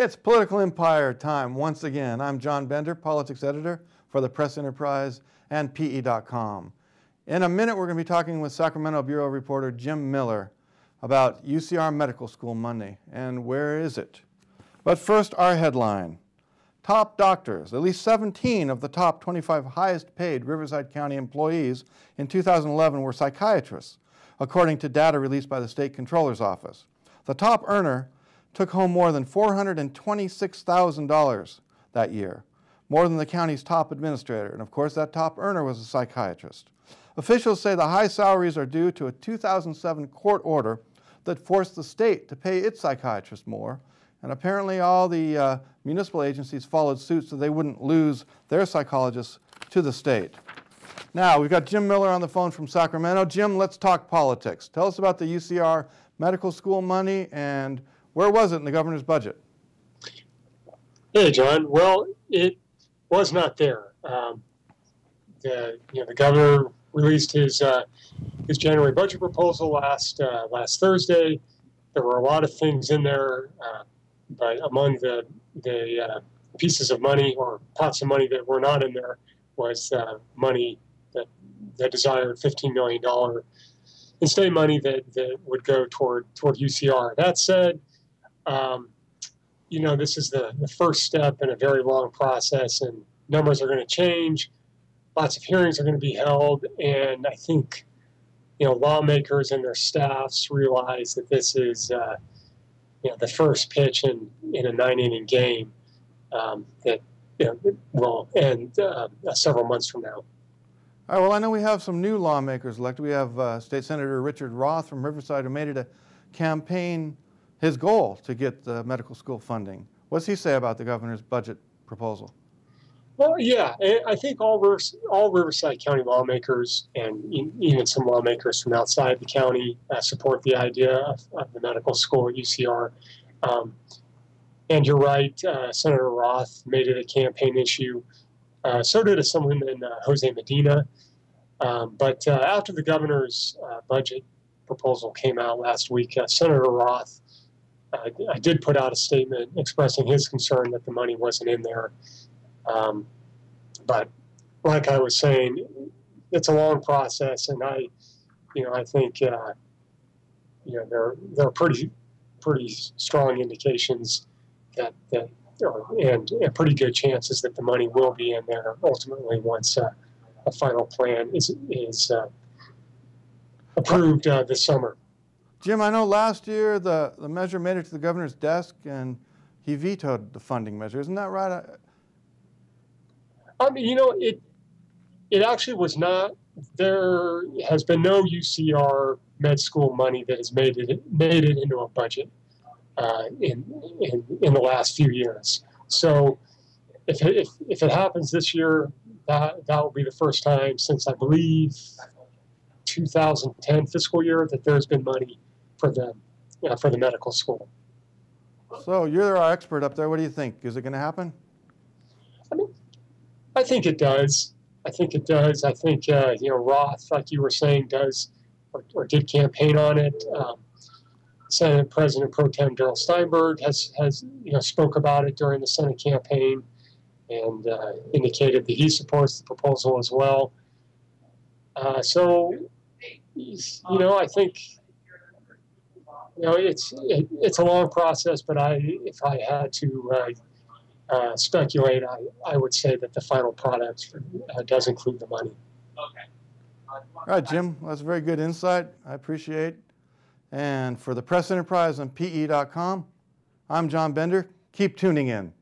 It's Political Empire time once again. I'm John Bender, politics editor for the Press Enterprise and PE.com. In a minute, we're going to be talking with Sacramento Bureau reporter Jim Miller about UCR Medical School money and where is it. But first, our headline. Top doctors. At least 17 of the top 25 highest paid Riverside County employees in 2011 were psychiatrists, according to data released by the State Controller's Office. The top earner took home more than $426,000 that year, more than the county's top administrator. And of course, that top earner was a psychiatrist. Officials say the high salaries are due to a 2007 court order that forced the state to pay its psychiatrists more. And apparently all the municipal agencies followed suit so they wouldn't lose their psychologists to the state. Now, we've got Jim Miller on the phone from Sacramento. Jim, let's talk politics. Tell us about the UCR Medical School money and where was it in the governor's budget? Hey, John. Well, it was not there. The governor released his January budget proposal last Thursday. There were a lot of things in there, but among the pieces of money or pots of money that were not in there was money that desired $15 million in state money that would go toward UCR. That said, this is the first step in a very long process, and numbers are going to change. Lots of hearings are going to be held, and I think, lawmakers and their staffs realize that this is, the first pitch in a 9-inning game that will end several months from now. All right, well, I know we have some new lawmakers elected. We have State Senator Richard Roth from Riverside who made it a campaign, his goal to get the medical school funding. What does he say about the governor's budget proposal? Well, yeah, I think all Riverside County lawmakers and even some lawmakers from outside the county support the idea of the medical school at UCR. And you're right, Senator Roth made it a campaign issue. So did Assemblyman Jose Medina. But after the governor's budget proposal came out last week, Senator Roth I did put out a statement expressing his concern that the money wasn't in there. But like I was saying, it's a long process, and I think there are pretty strong indications that and pretty good chances that the money will be in there ultimately once a final plan is approved this summer. Jim, I know last year the measure made it to the governor's desk and he vetoed the funding measure. Isn't that right? It actually was not. There has been no UCR med school money that has made it into a budget in the last few years. So if it happens this year, that will be the first time since I believe 2010 fiscal year that there's been money for the medical school. So you're our expert up there. What do you think? Is it going to happen? I think it does. I think Roth, like you were saying, does or did campaign on it. Senate President Pro Tem Darrell Steinberg has spoke about it during the Senate campaign and indicated that he supports the proposal as well. So I think it's a long process, but if I had to speculate, I would say that the final product does include the money. Okay. All right, Jim, that's a very good insight. I appreciate. And for the Press Enterprise on PE.com, I'm John Bender. Keep tuning in.